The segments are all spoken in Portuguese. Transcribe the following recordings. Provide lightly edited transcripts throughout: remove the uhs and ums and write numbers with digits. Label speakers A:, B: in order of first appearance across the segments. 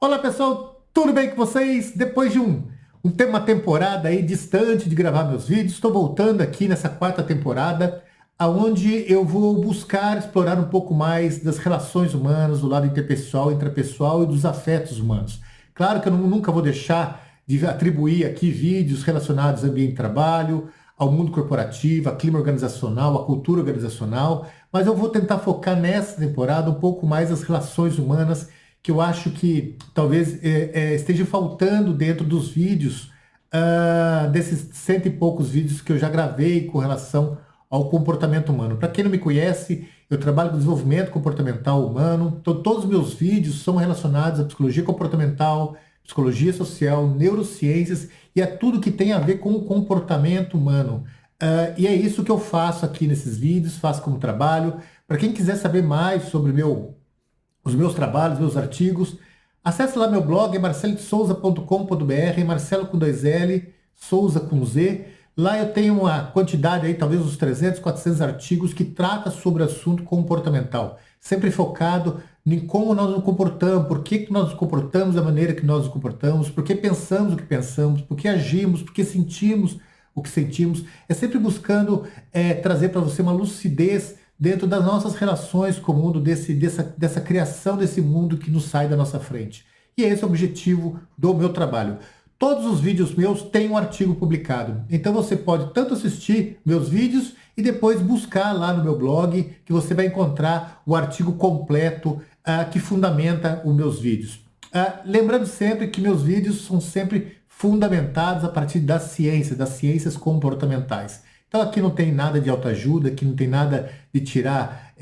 A: Olá pessoal, tudo bem com vocês? Depois de uma temporada aí distante de gravar meus vídeos, estou voltando aqui nessa quarta temporada, aonde eu vou buscar explorar um pouco mais das relações humanas, do lado interpessoal, intrapessoal e dos afetos humanos. Claro que eu nunca vou deixar de atribuir aqui vídeos relacionados ao ambiente de trabalho, ao mundo corporativo, ao clima organizacional, à cultura organizacional, mas eu vou tentar focar nessa temporada um pouco mais as relações humanas que eu acho que talvez esteja faltando dentro dos vídeos, desses cento e poucos vídeos que eu já gravei com relação ao comportamento humano. Para quem não me conhece, eu trabalho com desenvolvimento comportamental humano, então todos os meus vídeos são relacionados à psicologia comportamental, psicologia social, neurociências e a tudo que tem a ver com o comportamento humano. E é isso que eu faço aqui nesses vídeos, faço como trabalho. Para quem quiser saber mais sobre os meus trabalhos, meus artigos, acesse lá meu blog, marcelosouza.com.br, Marcelo com 2L, Souza com Z. Lá eu tenho uma quantidade aí, talvez uns 300, 400 artigos que trata sobre o assunto comportamental, sempre focado em como nós nos comportamos, por que nós nos comportamos da maneira que nós nos comportamos, por que pensamos o que pensamos, por que agimos, por que sentimos o que sentimos. É sempre buscando trazer para você uma lucidez dentro das nossas relações com o mundo, dessa criação desse mundo que nos sai da nossa frente. E esse é o objetivo do meu trabalho. Todos os vídeos meus têm um artigo publicado. Então você pode tanto assistir meus vídeos e depois buscar lá no meu blog, que você vai encontrar o artigo completo que fundamenta os meus vídeos. Lembrando sempre que meus vídeos são sempre fundamentados a partir das ciências comportamentais. Então aqui não tem nada de autoajuda, aqui não tem nada de tirar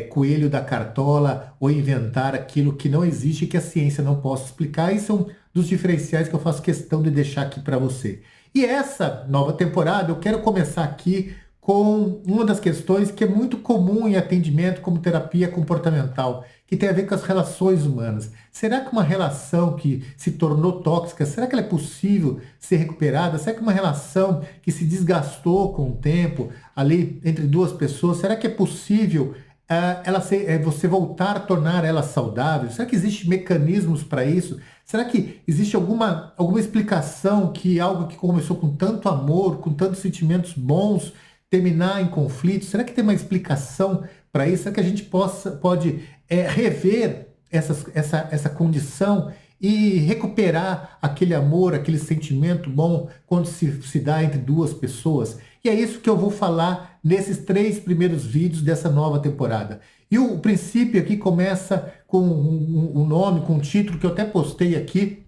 A: coelho da cartola ou inventar aquilo que não existe e que a ciência não possa explicar. E são dos diferenciais que eu faço questão de deixar aqui para você. E essa nova temporada eu quero começar aqui com uma das questões que é muito comum em atendimento como terapia comportamental, que tem a ver com as relações humanas. Será que uma relação que se tornou tóxica, será que ela é possível ser recuperada? Será que uma relação que se desgastou com o tempo ali entre duas pessoas, será que é possível você voltar a tornar ela saudável? Será que existem mecanismos para isso? Será que existe alguma explicação que algo que começou com tanto amor, com tantos sentimentos bons, terminar em conflito? Será que tem uma explicação para isso? Será que a gente pode rever essa condição e recuperar aquele amor, aquele sentimento bom quando se dá entre duas pessoas? E é isso que eu vou falar nesses 3 primeiros vídeos dessa nova temporada. E o princípio aqui começa com um nome, com um título que eu até postei aqui,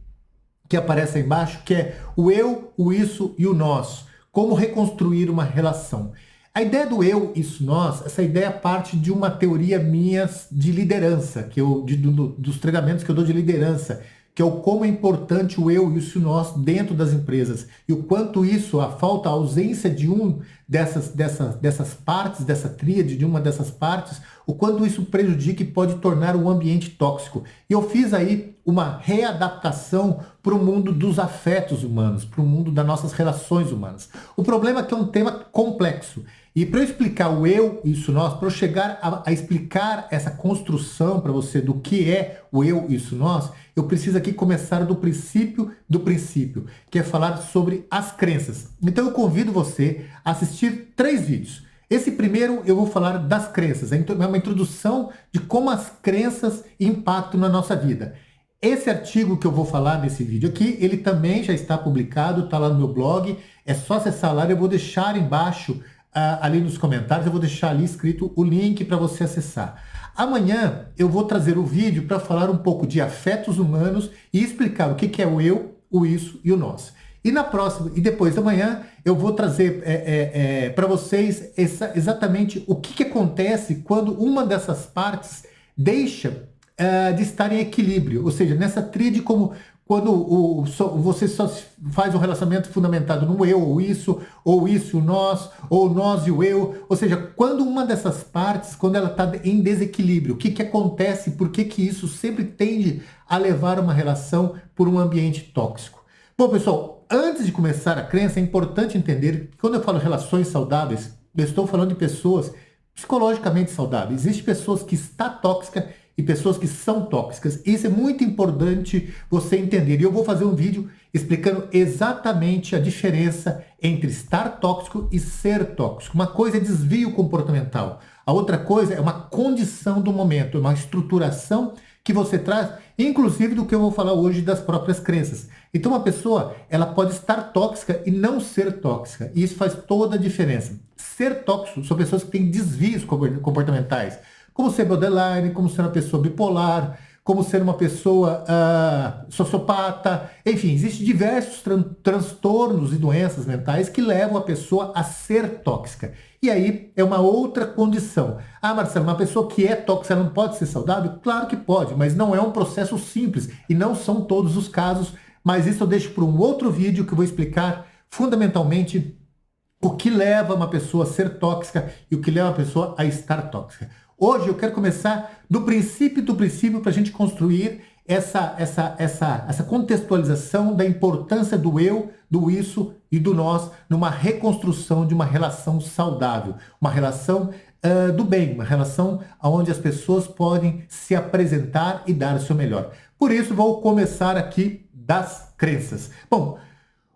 A: que aparece aí embaixo, que é o eu, o isso e o nós. Como reconstruir uma relação. A ideia do eu, isso, nós, essa ideia parte de uma teoria minha de liderança, dos treinamentos que eu dou de liderança, que é o como é importante o eu e o nós dentro das empresas. E o quanto isso, a ausência de dessas partes, dessa tríade, de uma dessas partes, o quanto isso prejudica e pode tornar um ambiente tóxico. E eu fiz aí uma readaptação para o mundo dos afetos humanos, para o mundo das nossas relações humanas. O problema é que é um tema complexo. E para eu explicar o eu, isso nós, para eu chegar a explicar essa construção para você do que é o eu, isso nós, eu preciso aqui começar do princípio, que é falar sobre as crenças. Então eu convido você a assistir 3 vídeos. Esse primeiro eu vou falar das crenças, é uma introdução de como as crenças impactam na nossa vida. Esse artigo que eu vou falar nesse vídeo aqui, ele também já está publicado, está lá no meu blog, é só acessar lá, eu vou deixar embaixo, ali nos comentários, eu vou deixar ali escrito o link para você acessar. Amanhã eu vou trazer o vídeo para falar um pouco de afetos humanos e explicar o que é o eu, o isso e o nós. E na próxima, e depois da manhã, eu vou trazer para vocês exatamente o que acontece quando uma dessas partes deixa de estar em equilíbrio. Ou seja, nessa tríade, como quando você só faz um relacionamento fundamentado no eu, ou isso o nós, ou o nós e o eu. Ou seja, quando uma dessas partes, quando ela está em desequilíbrio, o que acontece, por que isso sempre tende a levar uma relação por um ambiente tóxico? Bom, pessoal, antes de começar a crença, é importante entender que quando eu falo relações saudáveis, eu estou falando de pessoas psicologicamente saudáveis. Existem pessoas que estão tóxicas e pessoas que são tóxicas. Isso é muito importante você entender. E eu vou fazer um vídeo explicando exatamente a diferença entre estar tóxico e ser tóxico. Uma coisa é desvio comportamental, a outra coisa é uma condição do momento, uma estruturação que você traz, inclusive do que eu vou falar hoje das próprias crenças. Então uma pessoa, ela pode estar tóxica e não ser tóxica, e isso faz toda a diferença. Ser tóxico são pessoas que têm desvios comportamentais, como ser borderline, como ser uma pessoa bipolar, como ser uma pessoa sociopata, enfim, existem diversos transtornos e doenças mentais que levam a pessoa a ser tóxica. E aí é uma outra condição. Ah, Marcelo, uma pessoa que é tóxica não pode ser saudável? Claro que pode, mas não é um processo simples e não são todos os casos, mas isso eu deixo para um outro vídeo que eu vou explicar fundamentalmente o que leva uma pessoa a ser tóxica e o que leva uma pessoa a estar tóxica. Hoje eu quero começar do princípio para a gente construir essa contextualização da importância do eu, do isso e do nós numa reconstrução de uma relação saudável, uma relação do bem, uma relação onde as pessoas podem se apresentar e dar o seu melhor. Por isso vou começar aqui das crenças. Bom,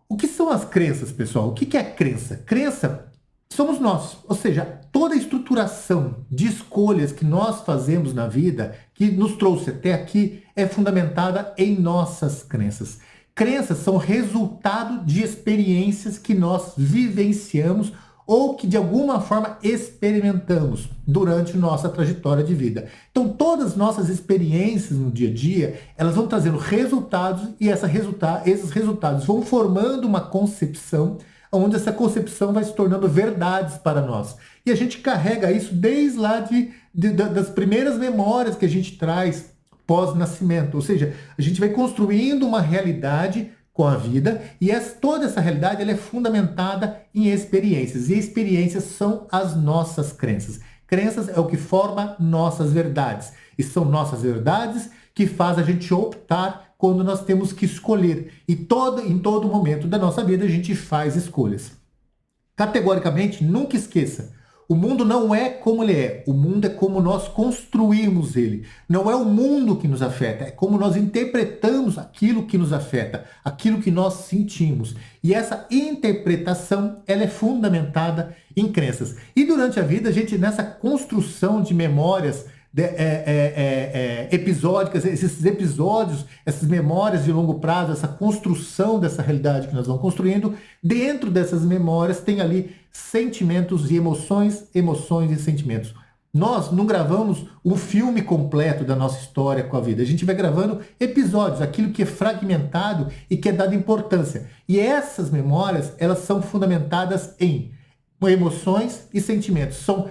A: o que são as crenças, pessoal? O que é crença? Crença somos nós, ou seja, toda a estruturação de escolhas que nós fazemos na vida, que nos trouxe até aqui, é fundamentada em nossas crenças. Crenças são resultado de experiências que nós vivenciamos ou que de alguma forma experimentamos durante nossa trajetória de vida. Então todas as nossas experiências no dia a dia, elas vão trazendo resultados e esses resultados vão formando uma concepção onde essa concepção vai se tornando verdades para nós. E a gente carrega isso desde lá das primeiras memórias que a gente traz pós-nascimento. Ou seja, a gente vai construindo uma realidade com a vida e toda essa realidade ela é fundamentada em experiências. E experiências são as nossas crenças. Crenças é o que forma nossas verdades. E são nossas verdades que faz a gente optar quando nós temos que escolher. E em todo momento da nossa vida a gente faz escolhas. Categoricamente, nunca esqueça, o mundo não é como ele é, o mundo é como nós construímos ele. Não é o mundo que nos afeta, é como nós interpretamos aquilo que nos afeta, aquilo que nós sentimos. E essa interpretação, ela é fundamentada em crenças. E durante a vida, a gente, nessa construção de memórias episódicas, esses episódios, essas memórias de longo prazo, essa construção dessa realidade que nós vamos construindo, dentro dessas memórias tem ali sentimentos e emoções e sentimentos. Nós não gravamos o filme completo da nossa história com a vida, a gente vai gravando episódios, aquilo que é fragmentado e que é dado importância. E essas memórias, elas são fundamentadas em emoções e sentimentos. São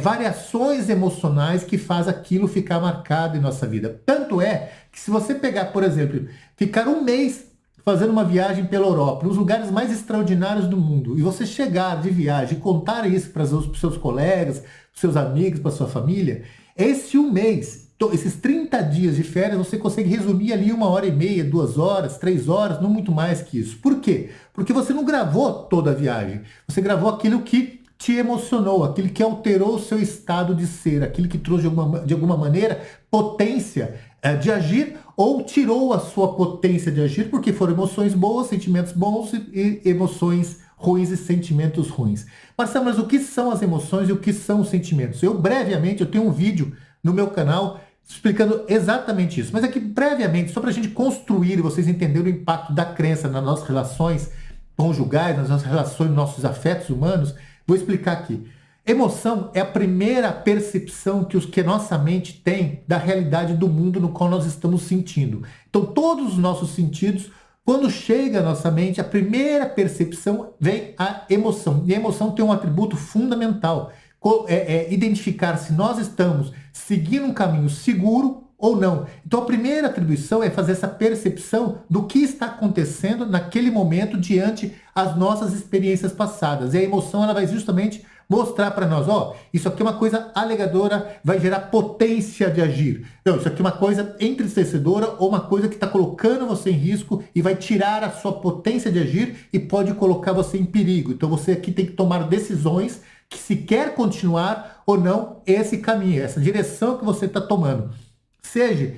A: variações emocionais que faz aquilo ficar marcado em nossa vida. Tanto é que se você pegar, por exemplo, ficar um mês fazendo uma viagem pela Europa, nos lugares mais extraordinários do mundo, e você chegar de viagem e contar isso para os seus colegas, para os seus amigos, para a sua família, esse um mês, esses 30 dias de férias, você consegue resumir ali 1h30, 2 horas, 3 horas, não muito mais que isso. Por quê? Porque você não gravou toda a viagem, você gravou aquilo que te emocionou, aquilo que alterou o seu estado de ser, aquilo que trouxe de alguma maneira potência de agir ou tirou a sua potência de agir porque foram emoções boas, sentimentos bons e emoções ruins e sentimentos ruins. Marcelo, mas o que são as emoções e o que são os sentimentos? Brevemente, eu tenho um vídeo no meu canal explicando exatamente isso. Mas aqui, brevemente, só para a gente construir e vocês entenderem o impacto da crença nas nossas relações conjugais, nas nossas relações, nos nossos afetos humanos, vou explicar aqui. Emoção é a primeira percepção que a nossa mente tem da realidade do mundo no qual nós estamos sentindo. Então, todos os nossos sentidos, quando chega à nossa mente, a primeira percepção vem a emoção. E a emoção tem um atributo fundamental, identificar se nós estamos seguindo um caminho seguro ou não. Então, a primeira atribuição é fazer essa percepção do que está acontecendo naquele momento diante as nossas experiências passadas. E a emoção ela vai justamente mostrar para nós, isso aqui é uma coisa alegadora, vai gerar potência de agir. Não, isso aqui é uma coisa entristecedora ou uma coisa que está colocando você em risco e vai tirar a sua potência de agir e pode colocar você em perigo. Então você aqui tem que tomar decisões que se quer continuar ou não esse caminho, essa direção que você está tomando. Seja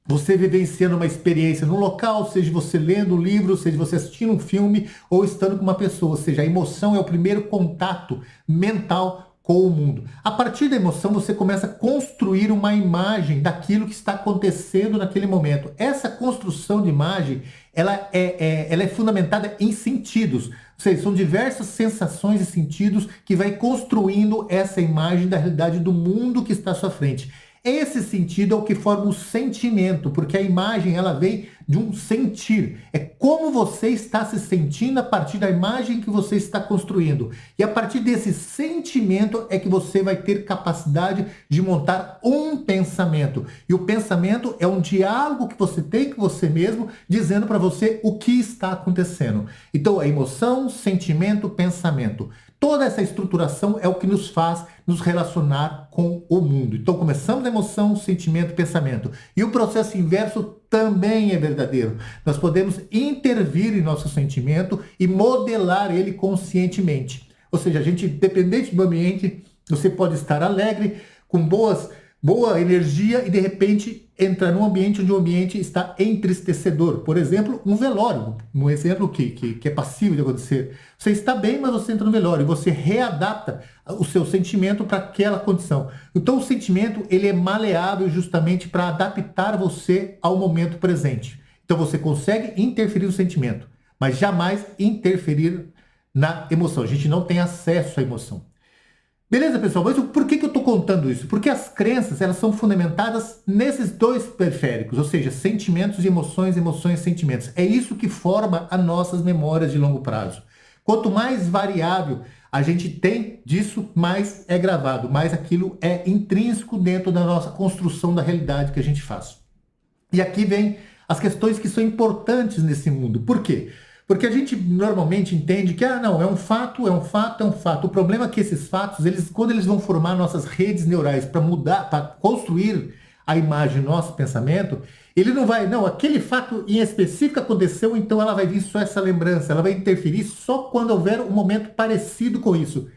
A: você vivenciando uma experiência no local, seja você lendo um livro, seja você assistindo um filme ou estando com uma pessoa. Ou seja, a emoção é o primeiro contato mental com o mundo. A partir da emoção, você começa a construir uma imagem daquilo que está acontecendo naquele momento. Essa construção de imagem, ela é fundamentada em sentidos. Ou seja, são diversas sensações e sentidos que vai construindo essa imagem da realidade do mundo que está à sua frente. Esse sentido é o que forma o sentimento, porque a imagem ela vem de um sentir. É como você está se sentindo a partir da imagem que você está construindo. E a partir desse sentimento é que você vai ter capacidade de montar um pensamento. E o pensamento é um diálogo que você tem com você mesmo, dizendo para você o que está acontecendo. Então, a emoção, sentimento, pensamento. Toda essa estruturação é o que nos faz nos relacionar com o mundo. Então, começamos da emoção, sentimento, pensamento. E o processo inverso também é verdadeiro. Nós podemos intervir em nosso sentimento e modelar ele conscientemente. Ou seja, a gente, independente do ambiente, você pode estar alegre, com boa energia e de repente entrar num ambiente onde o ambiente está entristecedor. Por exemplo, um velório. Um exemplo que é passível de acontecer. Você está bem, mas você entra no velório e você readapta o seu sentimento para aquela condição. Então o sentimento ele é maleável justamente para adaptar você ao momento presente. Então você consegue interferir no sentimento, mas jamais interferir na emoção. A gente não tem acesso à emoção. Beleza, pessoal? Mas por que eu estou contando isso? Porque as crenças elas são fundamentadas nesses dois periféricos, ou seja, sentimentos e emoções, emoções e sentimentos. É isso que forma as nossas memórias de longo prazo. Quanto mais variável a gente tem disso, mais é gravado, mais aquilo é intrínseco dentro da nossa construção da realidade que a gente faz. E aqui vem as questões que são importantes nesse mundo. Por quê? Porque a gente normalmente entende que, não, é um fato, é um fato, é um fato. O problema é que esses fatos, quando eles vão formar nossas redes neurais para mudar, para construir a imagem do nosso pensamento, ele não vai, não, aquele fato em específico aconteceu, então ela vai vir só essa lembrança, ela vai interferir só quando houver um momento parecido com isso.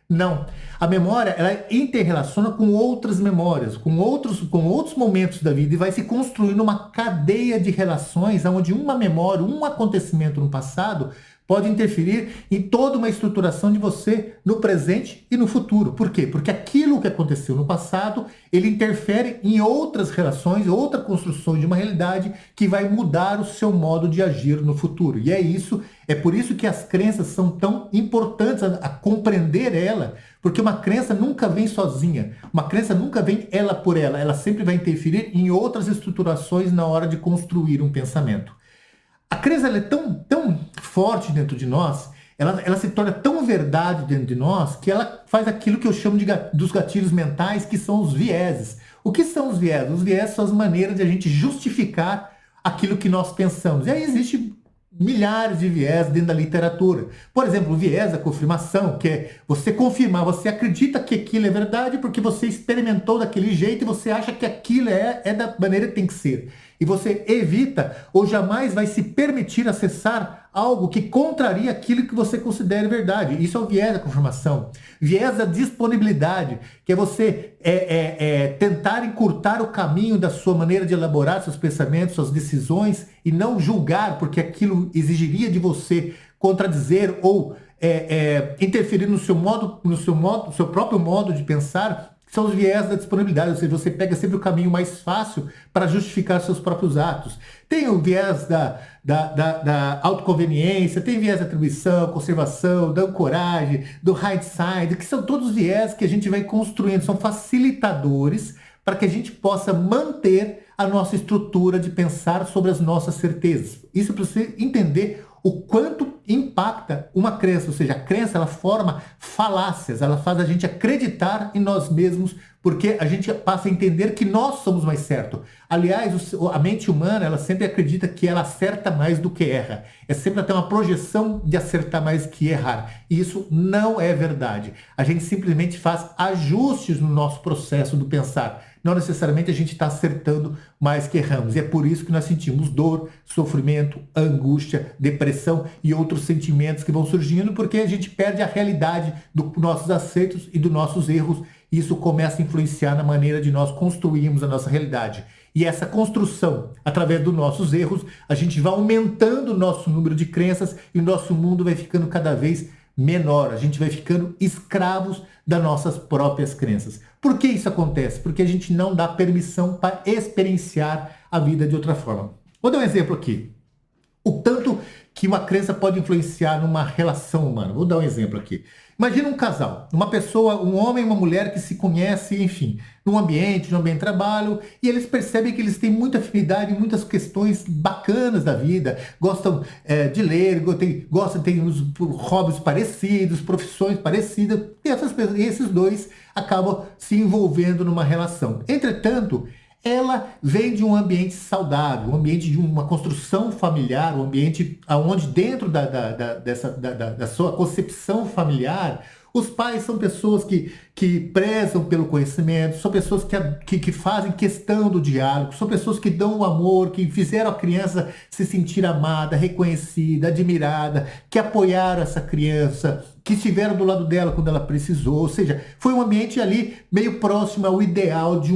A: Não. A memória, ela interrelaciona com outras memórias, com outros momentos da vida e vai se construindo uma cadeia de relações onde uma memória, um acontecimento no passado pode interferir em toda uma estruturação de você no presente e no futuro. Por quê? Porque aquilo que aconteceu no passado, ele interfere em outras relações, outra construção de uma realidade que vai mudar o seu modo de agir no futuro. E é por isso que as crenças são tão importantes a compreender ela, porque uma crença nunca vem sozinha, uma crença nunca vem ela por ela sempre vai interferir em outras estruturações na hora de construir um pensamento. A crença ela é tão forte dentro de nós, ela se torna tão verdade dentro de nós, que ela faz aquilo que eu chamo dos gatilhos mentais, que são os vieses. O que são os vieses? Os vieses são as maneiras de a gente justificar aquilo que nós pensamos. E aí existe milhares de viés dentro da literatura. Por exemplo, o viés da confirmação, que é você confirmar, você acredita que aquilo é verdade porque você experimentou daquele jeito e você acha que aquilo é da maneira que tem que ser. E você evita ou jamais vai se permitir acessar algo que contraria aquilo que você considera verdade. Isso é o viés da confirmação. Viés da disponibilidade, que é você tentar encurtar o caminho da sua maneira de elaborar seus pensamentos, suas decisões e não julgar, porque aquilo exigiria de você contradizer ou interferir no seu próprio modo de pensar. São os viés da disponibilidade, ou seja, você pega sempre o caminho mais fácil para justificar seus próprios atos. Tem o viés da autoconveniência, tem viés da atribuição, conservação, da ancoragem, do hindsight, que são todos viés que a gente vai construindo, são facilitadores para que a gente possa manter a nossa estrutura de pensar sobre as nossas certezas. Isso para você entender o quanto impacta uma crença, ou seja, a crença ela forma falácias, ela faz a gente acreditar em nós mesmos, porque a gente passa a entender que nós somos mais certos. Aliás, a mente humana ela sempre acredita que ela acerta mais do que erra. É sempre até uma projeção de acertar mais que errar. E isso não é verdade. A gente simplesmente faz ajustes no nosso processo do pensar. Não necessariamente a gente está acertando mais que erramos. E é por isso que nós sentimos dor, sofrimento, angústia, depressão e outros sentimentos que vão surgindo, porque a gente perde a realidade dos nossos acertos e dos nossos erros e isso começa a influenciar na maneira de nós construirmos a nossa realidade. E essa construção, através dos nossos erros, a gente vai aumentando o nosso número de crenças e o nosso mundo vai ficando cada vez menor. A gente vai ficando escravos das nossas próprias crenças. Por que isso acontece? Porque a gente não dá permissão para experienciar a vida de outra forma. Vou dar um exemplo aqui. O tanto que uma crença pode influenciar numa relação humana. Vou dar um exemplo aqui. Imagina um casal, uma pessoa, um homem e uma mulher que se conhecem, enfim, num ambiente de trabalho, e eles percebem que eles têm muita afinidade em muitas questões bacanas da vida, gostam de ler, têm uns hobbies parecidos, profissões parecidas, e esses dois acabam se envolvendo numa relação. Entretanto, ela vem de um ambiente saudável, um ambiente de uma construção familiar, um ambiente onde dentro da sua concepção familiar, os pais são pessoas que prezam pelo conhecimento, são pessoas que fazem questão do diálogo, são pessoas que dão o amor, que fizeram a criança se sentir amada, reconhecida, admirada, que apoiaram essa criança, que estiveram do lado dela quando ela precisou. Ou seja, foi um ambiente ali meio próximo ao ideal de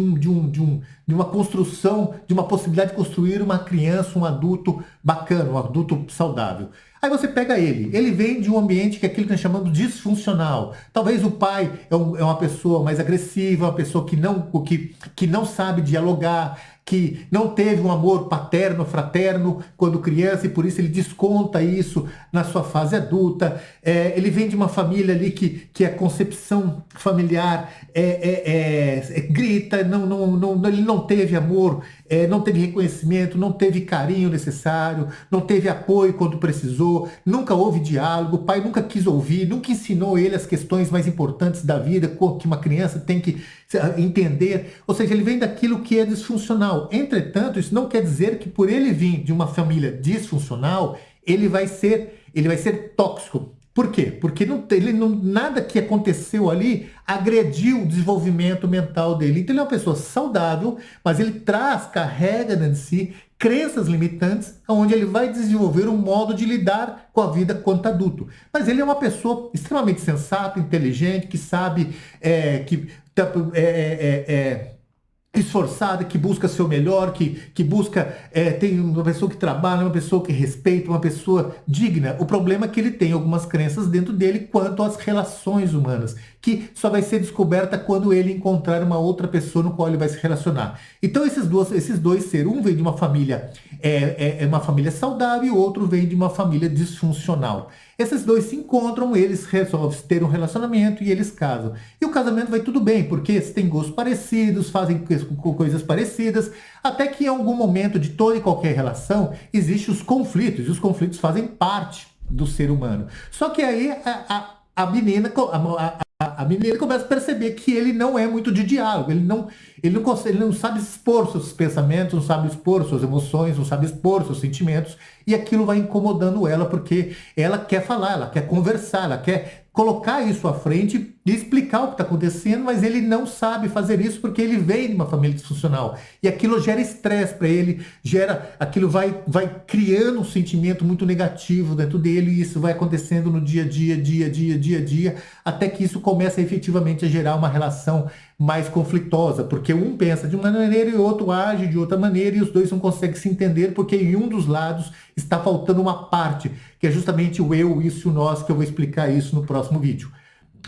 A: uma construção, de uma possibilidade de construir uma criança, um adulto bacana, um adulto saudável. Aí você pega ele vem de um ambiente que é aquilo que nós chamamos de disfuncional. Talvez o pai é uma pessoa mais agressiva, uma pessoa que não sabe dialogar, que não teve um amor paterno, fraterno quando criança e por isso ele desconta isso na sua fase adulta. Ele vem de uma família ali que a concepção familiar grita, ele não teve amor, não teve reconhecimento, não teve carinho necessário, não teve apoio quando precisou, nunca houve diálogo, o pai nunca quis ouvir, nunca ensinou ele as questões mais importantes da vida, que uma criança tem que entender. Ou seja, ele vem daquilo que é disfuncional. Entretanto, isso não quer dizer que por ele vir de uma família disfuncional, ele vai ser tóxico. Por quê? Porque nada que aconteceu ali agrediu o desenvolvimento mental dele. Então ele é uma pessoa saudável, mas ele carrega dentro de si crenças limitantes, onde ele vai desenvolver um modo de lidar com a vida quanto adulto. Mas ele é uma pessoa extremamente sensata, inteligente, que sabe esforçada, que busca ser o melhor, que busca, tem uma pessoa que trabalha, uma pessoa que respeita, uma pessoa digna. O problema é que ele tem algumas crenças dentro dele quanto às relações humanas, que só vai ser descoberta quando ele encontrar uma outra pessoa no qual ele vai se relacionar. Então esses dois seres, um vem de uma família, uma família saudável e o outro vem de uma família disfuncional. Esses dois se encontram, eles resolvem ter um relacionamento e eles casam. E o casamento vai tudo bem, porque eles têm gostos parecidos, fazem coisas parecidas, até que em algum momento de toda e qualquer relação existem os conflitos, e os conflitos fazem parte do ser humano. Só que aí a menina começa a perceber que ele não é muito de diálogo, ele não sabe expor seus pensamentos, não sabe expor suas emoções, não sabe expor seus sentimentos, e aquilo vai incomodando ela, porque ela quer falar, ela quer conversar, ela quer colocar isso à frente e explicar o que está acontecendo, mas ele não sabe fazer isso porque ele vem de uma família disfuncional. E aquilo gera estresse para ele, aquilo vai criando um sentimento muito negativo dentro dele, e isso vai acontecendo no dia a dia, até que isso começa efetivamente a gerar uma relação mais conflitosa, porque um pensa de uma maneira e o outro age de outra maneira, e os dois não conseguem se entender porque em um dos lados está faltando uma parte, que é justamente o eu, isso e o nós, que eu vou explicar isso no próximo vídeo.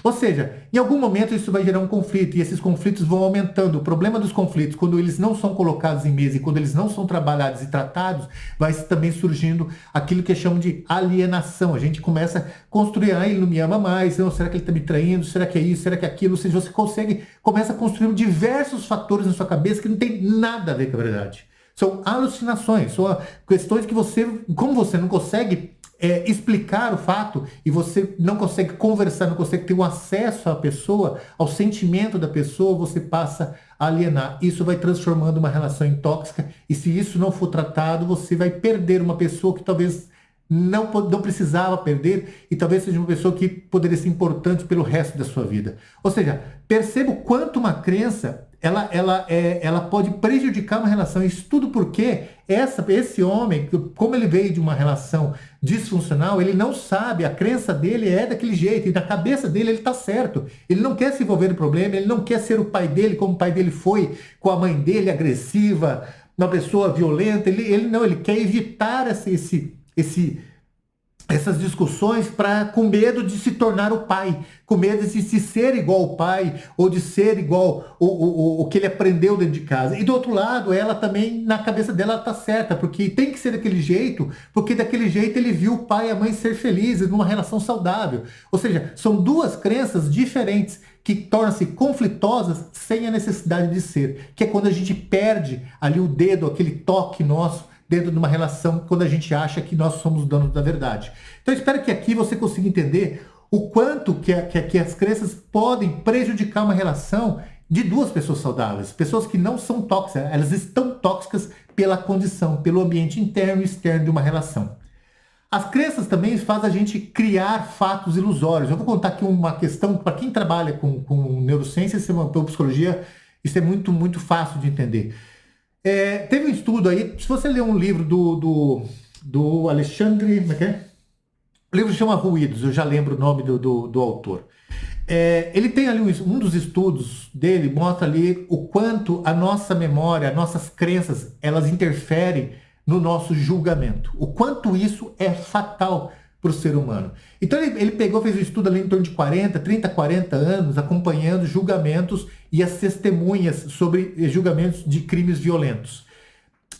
A: Ou seja, em algum momento isso vai gerar um conflito, e esses conflitos vão aumentando. O problema dos conflitos, quando eles não são colocados em mesa e quando eles não são trabalhados e tratados, vai também surgindo aquilo que chamam de alienação. A gente começa a construir, ele não me ama mais, não, será que ele está me traindo, será que é isso, será que é aquilo? Ou seja, você começa a construir diversos fatores na sua cabeça que não tem nada a ver com a verdade. São alucinações, são questões que como você não consegue explicar o fato, e você não consegue conversar, não consegue ter um acesso à pessoa, ao sentimento da pessoa, você passa a alienar. Isso vai transformando uma relação em tóxica, e se isso não for tratado, você vai perder uma pessoa que talvez não precisava perder, e talvez seja uma pessoa que poderia ser importante pelo resto da sua vida. Ou seja, perceba o quanto uma crença ela pode prejudicar uma relação. Isso tudo porque esse homem, como ele veio de uma relação disfuncional, ele não sabe, a crença dele é daquele jeito, e na cabeça dele ele está certo. Ele não quer se envolver no problema, ele não quer ser o pai dele como o pai dele foi, com a mãe dele agressiva, uma pessoa violenta. Ele quer evitar essas discussões com medo de se tornar o pai, com medo de se ser igual ao pai, ou de ser igual o que ele aprendeu dentro de casa. E do outro lado, ela também, na cabeça dela, ela está certa, porque tem que ser daquele jeito, porque daquele jeito ele viu o pai e a mãe ser felizes numa relação saudável. Ou seja, são duas crenças diferentes que tornam-se conflitosas sem a necessidade de ser, que é quando a gente perde ali o dedo, aquele toque nosso, dentro de uma relação, quando a gente acha que nós somos donos da verdade. Então eu espero que aqui você consiga entender o quanto que as crenças podem prejudicar uma relação de duas pessoas saudáveis, pessoas que não são tóxicas, elas estão tóxicas pela condição, pelo ambiente interno e externo de uma relação. As crenças também fazem a gente criar fatos ilusórios. Eu vou contar aqui uma questão, para quem trabalha com neurociência ou psicologia, isso é muito, muito fácil de entender. Teve um estudo aí, se você ler um livro do Alexandre, como é que é? O livro chama Ruídos, eu já lembro o nome do autor. Ele tem ali um dos estudos dele, mostra ali o quanto a nossa memória, nossas crenças, elas interferem no nosso julgamento. O quanto isso é fatal para o ser humano. Então ele fez um estudo ali em torno de 30, 40 anos, acompanhando julgamentos e as testemunhas sobre julgamentos de crimes violentos.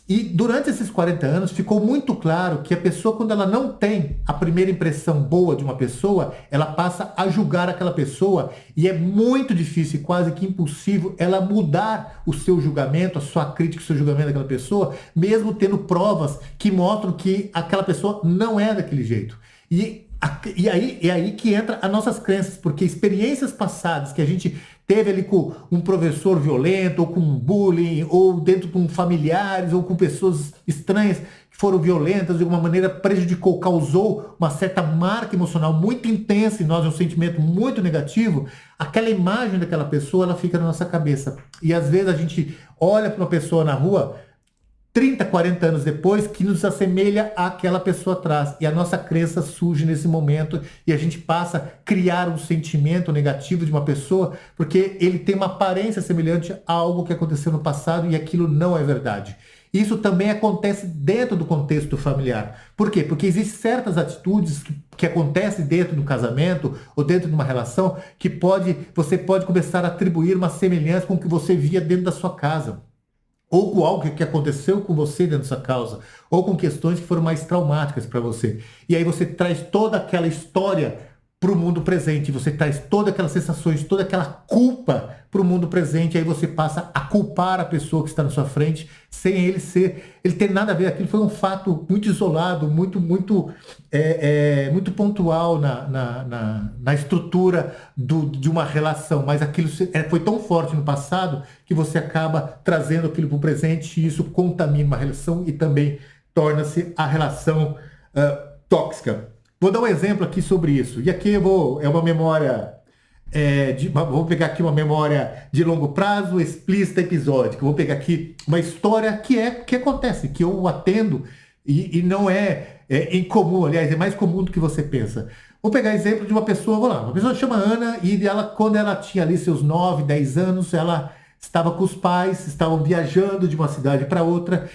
A: E durante esses 40 anos ficou muito claro que a pessoa, quando ela não tem a primeira impressão boa de uma pessoa, ela passa a julgar aquela pessoa, e é muito difícil, quase que impossível, ela mudar o seu julgamento, a sua crítica, o seu julgamento daquela pessoa, mesmo tendo provas que mostram que aquela pessoa não é daquele jeito. E aí que entra as nossas crenças, porque experiências passadas que a gente teve ali com um professor violento, ou com um bullying, ou dentro com familiares, ou com pessoas estranhas que foram violentas, de alguma maneira prejudicou, causou uma certa marca emocional muito intensa em nós, um sentimento muito negativo, aquela imagem daquela pessoa, ela fica na nossa cabeça. E às vezes a gente olha para uma pessoa na rua 30, 40 anos depois, que nos assemelha àquela pessoa atrás. E a nossa crença surge nesse momento e a gente passa a criar um sentimento negativo de uma pessoa porque ele tem uma aparência semelhante a algo que aconteceu no passado e aquilo não é verdade. Isso também acontece dentro do contexto familiar. Por quê? Porque existem certas atitudes que acontecem dentro do casamento ou dentro de uma relação que você pode começar a atribuir uma semelhança com o que você via dentro da sua casa, ou com algo que aconteceu com você dentro dessa causa, ou com questões que foram mais traumáticas para você. E aí você traz toda aquela história para o mundo presente, você traz todas aquelas sensações, toda aquela culpa para o mundo presente, e aí você passa a culpar a pessoa que está na sua frente, sem ele ter nada a ver. Aquilo foi um fato muito isolado, muito pontual na estrutura de uma relação, mas aquilo foi tão forte no passado que você acaba trazendo aquilo para o presente, e isso contamina uma relação e também torna-se a relação tóxica. Vou dar um exemplo aqui sobre isso. E aqui é uma memória, vou pegar aqui uma memória de longo prazo, explícita, episódica. Vou pegar aqui uma história que acontece, que eu atendo e não é incomum, aliás, é mais comum do que você pensa. Vou pegar exemplo de uma pessoa, uma pessoa que chama Ana, e quando ela tinha ali seus 9, 10 anos, ela estava com os pais, estavam viajando de uma cidade para outra,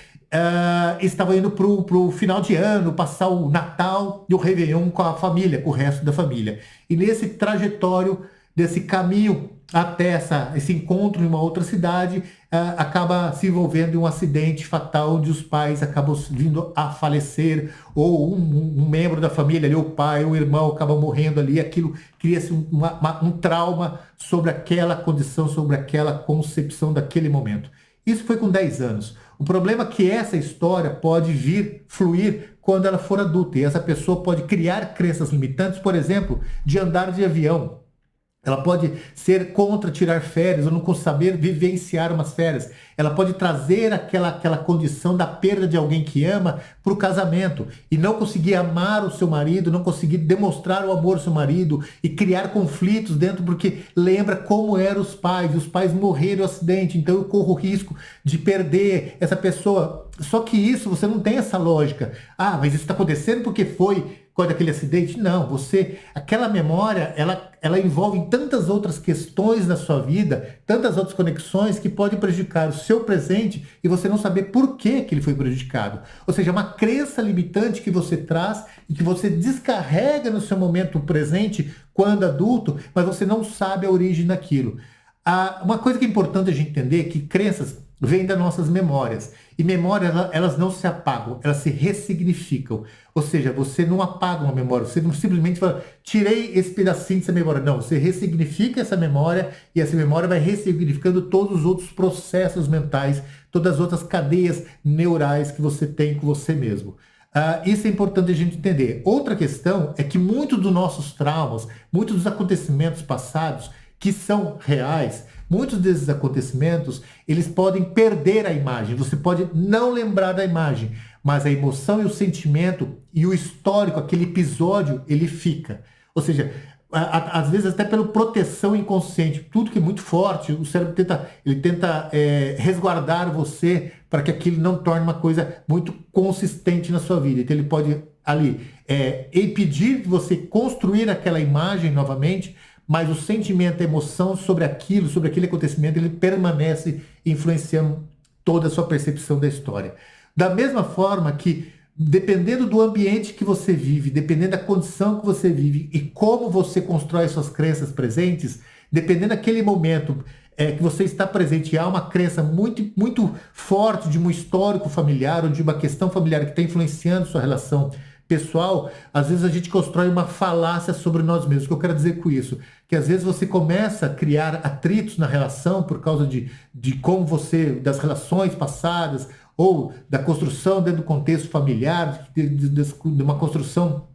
A: estava indo para o final de ano, passar o Natal e o Réveillon com a família, com o resto da família. E nesse trajetório, desse caminho até esse encontro em uma outra cidade, acaba se envolvendo em um acidente fatal, onde os pais acabam vindo a falecer, ou um membro da família, ali, o pai ou o irmão, acaba morrendo ali. Aquilo cria-se um trauma sobre aquela condição, sobre aquela concepção daquele momento. Isso foi com 10 anos. O problema é que essa história pode fluir quando ela for adulta. E essa pessoa pode criar crenças limitantes, por exemplo, de andar de avião. Ela pode ser contra tirar férias ou não saber vivenciar umas férias. Ela pode trazer aquela condição da perda de alguém que ama para o casamento e não conseguir amar o seu marido, não conseguir demonstrar o amor ao seu marido e criar conflitos dentro porque lembra como eram os pais morreram no acidente, então eu corro o risco de perder essa pessoa. Só que isso, você não tem essa lógica. Ah, mas isso está acontecendo porque foi quando aquele acidente? Não, aquela memória, ela envolve tantas outras questões na sua vida, tantas outras conexões que podem prejudicar o seu presente e você não saber por que ele foi prejudicado. Ou seja, é uma crença limitante que você traz e que você descarrega no seu momento presente quando adulto, mas você não sabe a origem daquilo. Uma coisa que é importante a gente entender é que crenças vêm das nossas memórias. E memórias, elas não se apagam, elas se ressignificam. Ou seja, você não apaga uma memória, você não simplesmente fala, tirei esse pedacinho dessa memória. Não, você ressignifica essa memória e essa memória vai ressignificando todos os outros processos mentais, todas as outras cadeias neurais que você tem com você mesmo. Isso é importante a gente entender. Outra questão é que muitos dos nossos traumas, muitos dos acontecimentos passados, que são reais, muitos desses acontecimentos, eles podem perder a imagem. Você pode não lembrar da imagem, mas a emoção e o sentimento e o histórico, aquele episódio, ele fica. Ou seja, às vezes até pela proteção inconsciente, tudo que é muito forte, o cérebro tenta resguardar você para que aquilo não torne uma coisa muito consistente na sua vida. Então ele pode ali impedir de você construir aquela imagem novamente, mas o sentimento, a emoção sobre aquele acontecimento, ele permanece influenciando toda a sua percepção da história. Da mesma forma que, dependendo do ambiente que você vive, dependendo da condição que você vive e como você constrói suas crenças presentes, dependendo daquele momento que você está presente e há uma crença muito, muito forte de um histórico familiar ou de uma questão familiar que está influenciando sua relação pessoal, às vezes a gente constrói uma falácia sobre nós mesmos. O que eu quero dizer com isso? Que às vezes você começa a criar atritos na relação por causa de como das relações passadas ou da construção dentro do contexto familiar, de uma construção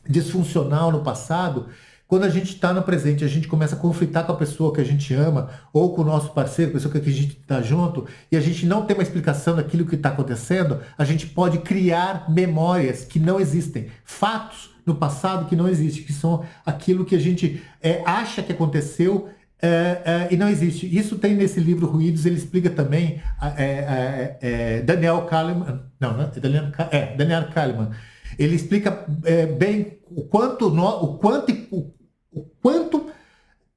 A: disfuncional no passado. Quando a gente está no presente, a gente começa a conflitar com a pessoa que a gente ama, ou com o nosso parceiro, a pessoa que a gente está junto, e a gente não tem uma explicação daquilo que está acontecendo, a gente pode criar memórias que não existem, fatos no passado que não existem, que são aquilo que a gente acha que aconteceu e não existe. Isso tem nesse livro Ruídos, ele explica também Daniel Kahneman, Daniel Kahneman, ele explica bem o quanto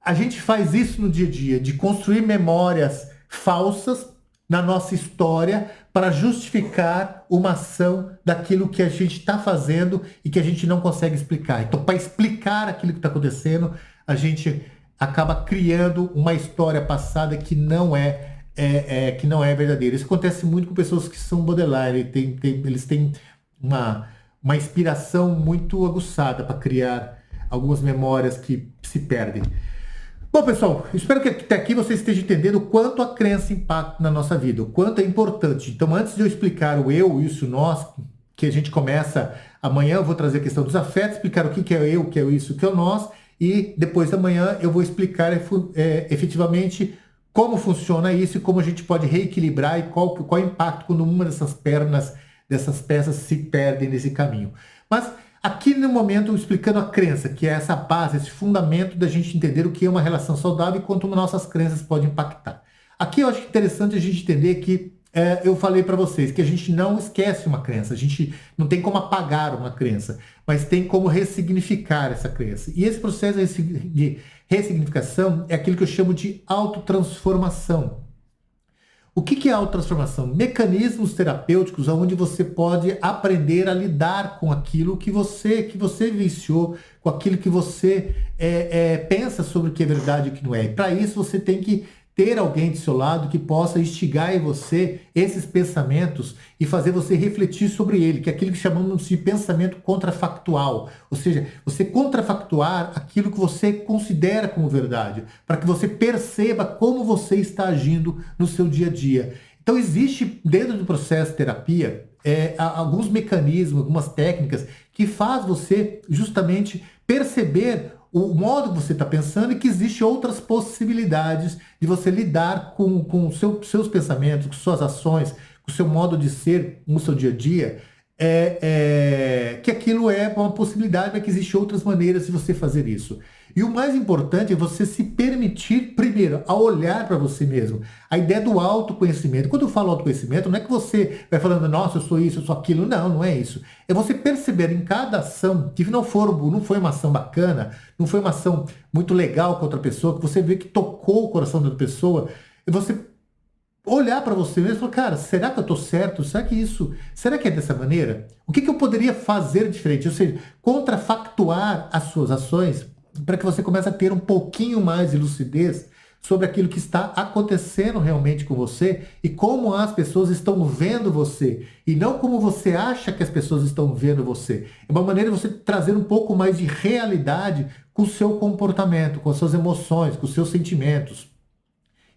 A: a gente faz isso no dia a dia, de construir memórias falsas na nossa história para justificar uma ação daquilo que a gente está fazendo e que a gente não consegue explicar. Então, para explicar aquilo que está acontecendo, a gente acaba criando uma história passada que não é verdadeira. Isso acontece muito com pessoas que são borderline, eles têm uma inspiração muito aguçada para criar algumas memórias que se perdem. Bom, pessoal, espero que até aqui você esteja entendendo o quanto a crença impacta na nossa vida, o quanto é importante. Então, antes de eu explicar o eu, isso, nós, que a gente começa amanhã, eu vou trazer a questão dos afetos, explicar o que é eu, o que é isso, o que é o nós, e depois da manhã eu vou explicar efetivamente como funciona isso e como a gente pode reequilibrar e qual é o impacto quando uma dessas peças se perdem nesse caminho. Mas aqui no momento explicando a crença, que é essa base, esse fundamento da gente entender o que é uma relação saudável e quanto nossas crenças podem impactar. Aqui eu acho interessante a gente entender que eu falei para vocês que a gente não esquece uma crença, a gente não tem como apagar uma crença, mas tem como ressignificar essa crença. E esse processo de ressignificação é aquilo que eu chamo de autotransformação. O que é autotransformação? Mecanismos terapêuticos onde você pode aprender a lidar com aquilo que você vivenciou, com aquilo que você pensa sobre o que é verdade e o que não é. E para isso você tem que ter alguém do seu lado que possa instigar em você esses pensamentos e fazer você refletir sobre ele, que é aquilo que chamamos de pensamento contrafactual. Ou seja, você contrafactuar aquilo que você considera como verdade, para que você perceba como você está agindo no seu dia a dia. Então existe dentro do processo de terapia alguns mecanismos, algumas técnicas que faz você justamente perceber o modo que você está pensando e que existe outras possibilidades de você lidar com seus pensamentos, com suas ações, com o seu modo de ser no seu dia a dia, que aquilo é uma possibilidade, mas que existem outras maneiras de você fazer isso. E o mais importante é você se permitir, primeiro, a olhar para você mesmo. A ideia do autoconhecimento. Quando eu falo autoconhecimento, não é que você vai falando, nossa, eu sou isso, eu sou aquilo. Não, não é isso. É você perceber em cada ação que não foi uma ação bacana, não foi uma ação muito legal com outra pessoa, que você vê que tocou o coração da outra pessoa, e você olhar para você mesmo e falar, cara, será que eu estou certo? Será que é dessa maneira? O que eu poderia fazer diferente? Ou seja, contrafactuar as suas ações para que você comece a ter um pouquinho mais de lucidez sobre aquilo que está acontecendo realmente com você e como as pessoas estão vendo você e não como você acha que as pessoas estão vendo você. É uma maneira de você trazer um pouco mais de realidade com o seu comportamento, com as suas emoções, com os seus sentimentos.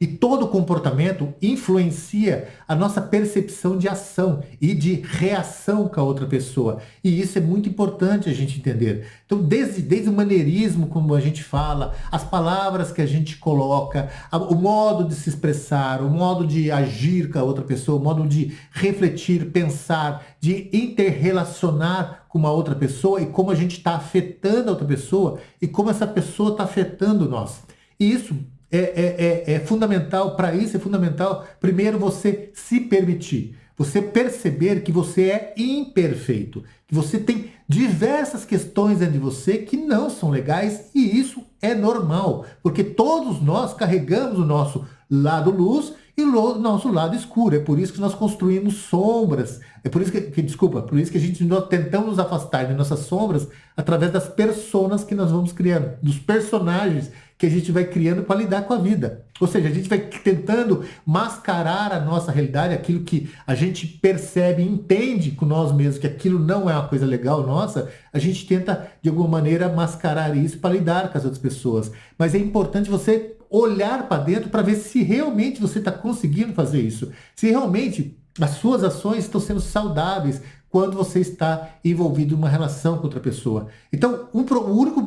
A: E todo comportamento influencia a nossa percepção de ação e de reação com a outra pessoa. E isso é muito importante a gente entender. Então, desde o maneirismo, como a gente fala, as palavras que a gente coloca, o modo de se expressar, o modo de agir com a outra pessoa, o modo de refletir, pensar, de interrelacionar com uma outra pessoa e como a gente está afetando a outra pessoa e como essa pessoa está afetando nós. E isso é fundamental, para isso é fundamental, primeiro, você se permitir, você perceber que você é imperfeito, que você tem diversas questões dentro de você que não são legais e isso é normal, porque todos nós carregamos o nosso lado luz e o nosso lado escuro. É por isso que nós construímos sombras. É por isso por isso que nós tentamos nos afastar de nossas sombras através das personas que nós vamos criando, dos personagens que a gente vai criando para lidar com a vida. Ou seja, a gente vai tentando mascarar a nossa realidade, aquilo que a gente percebe, entende com nós mesmos que aquilo não é uma coisa legal nossa, a gente tenta, de alguma maneira, mascarar isso para lidar com as outras pessoas. Mas é importante você olhar para dentro para ver se realmente você está conseguindo fazer isso. Se realmente as suas ações estão sendo saudáveis quando você está envolvido em uma relação com outra pessoa. Então, a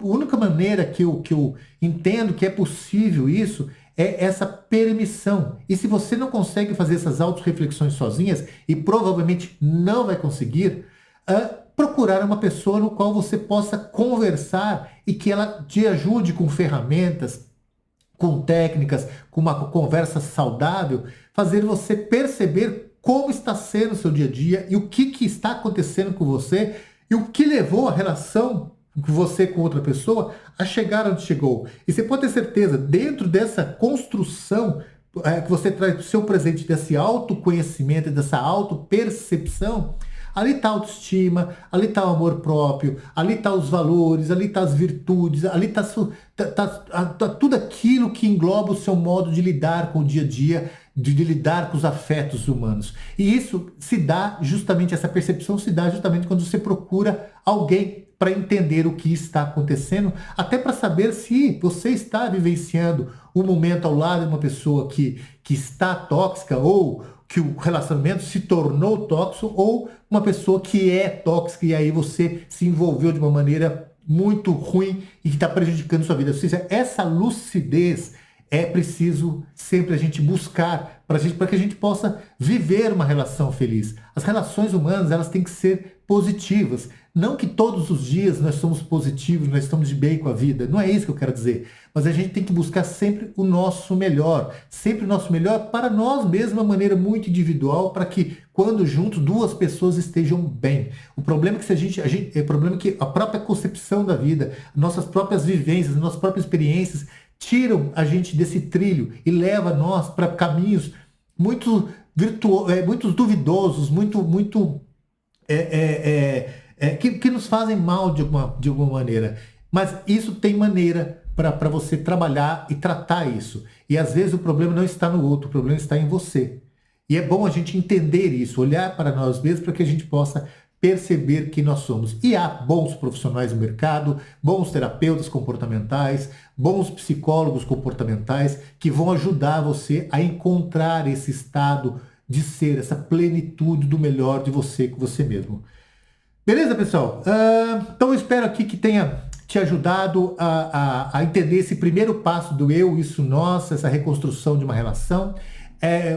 A: única maneira que eu entendo que é possível isso é essa permissão. E se você não consegue fazer essas autorreflexões sozinhas, e provavelmente não vai conseguir, procurar uma pessoa no qual você possa conversar e que ela te ajude com ferramentas, com técnicas, com uma conversa saudável, fazer você perceber como está sendo o seu dia a dia e o que está acontecendo com você e o que levou a relação com você com outra pessoa a chegar onde chegou. E você pode ter certeza, dentro dessa construção que você traz para o seu presente, desse autoconhecimento, dessa autopercepção, ali está a autoestima, ali está o amor próprio, ali está os valores, ali está as virtudes, ali está tudo aquilo que engloba o seu modo de lidar com o dia a dia, de lidar com os afetos humanos. E isso se dá justamente, essa percepção se dá justamente quando você procura alguém para entender o que está acontecendo, até para saber se você está vivenciando um momento ao lado de uma pessoa que está tóxica ou que o relacionamento se tornou tóxico ou uma pessoa que é tóxica e aí você se envolveu de uma maneira muito ruim e que está prejudicando sua vida. Ou seja, essa lucidez é preciso sempre a gente buscar para que a gente possa viver uma relação feliz. As relações humanas, elas têm que ser positivas. Não que todos os dias nós somos positivos, nós estamos de bem com a vida. Não é isso que eu quero dizer. Mas a gente tem que buscar sempre o nosso melhor. Sempre o nosso melhor para nós mesmos, de uma maneira muito individual, para que, quando juntos, duas pessoas estejam bem. O problema é que o problema é que a própria concepção da vida, nossas próprias vivências, nossas próprias experiências, tiram a gente desse trilho e leva nós para caminhos muito duvidosos, que nos fazem mal de alguma maneira. Mas isso tem maneira para você trabalhar e tratar isso. E às vezes o problema não está no outro, o problema está em você. E é bom a gente entender isso, olhar para nós mesmos para que a gente possa perceber quem nós somos. E há bons profissionais no mercado, bons terapeutas comportamentais, bons psicólogos comportamentais que vão ajudar você a encontrar esse estado de ser, essa plenitude do melhor de você com você mesmo. Beleza, pessoal? Então eu espero aqui que tenha te ajudado a entender esse primeiro passo do eu, isso, nós, essa reconstrução de uma relação.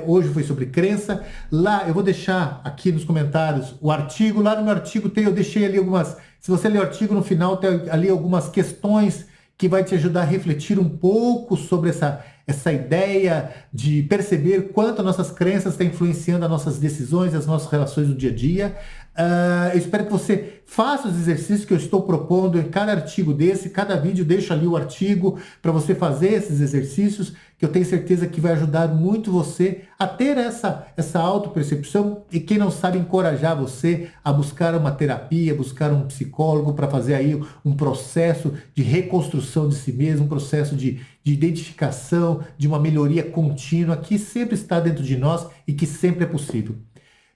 A: Hoje foi sobre crença. Lá eu vou deixar aqui nos comentários o artigo. Lá no meu artigo eu deixei ali algumas. Se você ler o artigo no final, tem ali algumas questões que vai te ajudar a refletir um pouco sobre essa ideia de perceber quanto nossas crenças estão influenciando as nossas decisões, as nossas relações no dia a dia. Eu espero que você faça os exercícios que eu estou propondo em cada artigo desse, cada vídeo deixo ali o artigo para você fazer esses exercícios, que eu tenho certeza que vai ajudar muito você a ter essa autopercepção e, quem não sabe, encorajar você a buscar uma terapia, buscar um psicólogo para fazer aí um processo de reconstrução de si mesmo, um processo de identificação, de uma melhoria contínua que sempre está dentro de nós e que sempre é possível.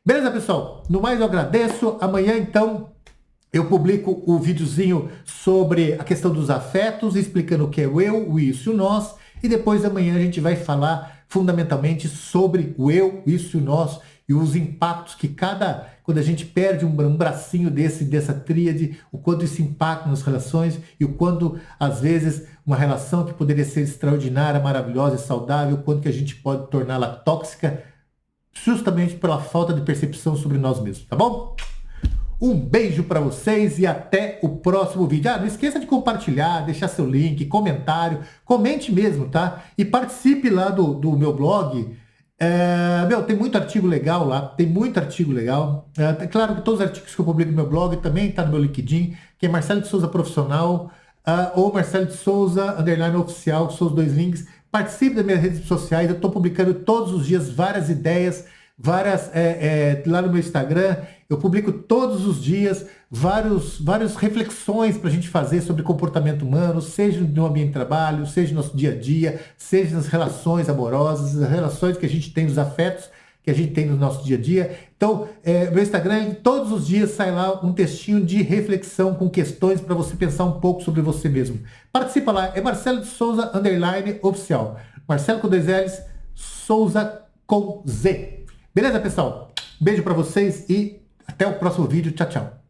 A: Beleza, pessoal? No mais, eu agradeço. Amanhã, então, eu publico o videozinho sobre a questão dos afetos, explicando o que é o eu, o isso e o nós. E depois, amanhã, a gente vai falar fundamentalmente sobre o eu, o isso e o nós e os impactos que quando a gente perde um bracinho dessa tríade, o quanto isso impacta nas relações e o quanto, às vezes, uma relação que poderia ser extraordinária, maravilhosa e saudável, o quanto que a gente pode torná-la tóxica, justamente pela falta de percepção sobre nós mesmos, tá bom? Um beijo para vocês e até o próximo vídeo. Não esqueça de compartilhar, deixar seu link, comentário, comente mesmo, tá? E participe lá do meu blog. Tem muito artigo legal lá, tem muito artigo legal. É claro que todos os artigos que eu publico no meu blog também tá no meu LinkedIn, que é Marcelo de Souza Profissional, ou Marcelo de Souza _oficial, que são os dois links. Participe das minhas redes sociais, eu estou publicando todos os dias várias ideias, lá no meu Instagram, eu publico todos os dias várias reflexões para a gente fazer sobre comportamento humano, seja no ambiente de trabalho, seja no nosso dia a dia, seja nas relações amorosas, as relações que a gente tem, os afetos que a gente tem no nosso dia a dia. Então, meu Instagram, todos os dias sai lá um textinho de reflexão com questões para você pensar um pouco sobre você mesmo. Participa lá, é Marcelo de Souza _oficial. Marcelo com 2 L's, Souza com Z. Beleza, pessoal? Beijo para vocês e até o próximo vídeo. Tchau, tchau.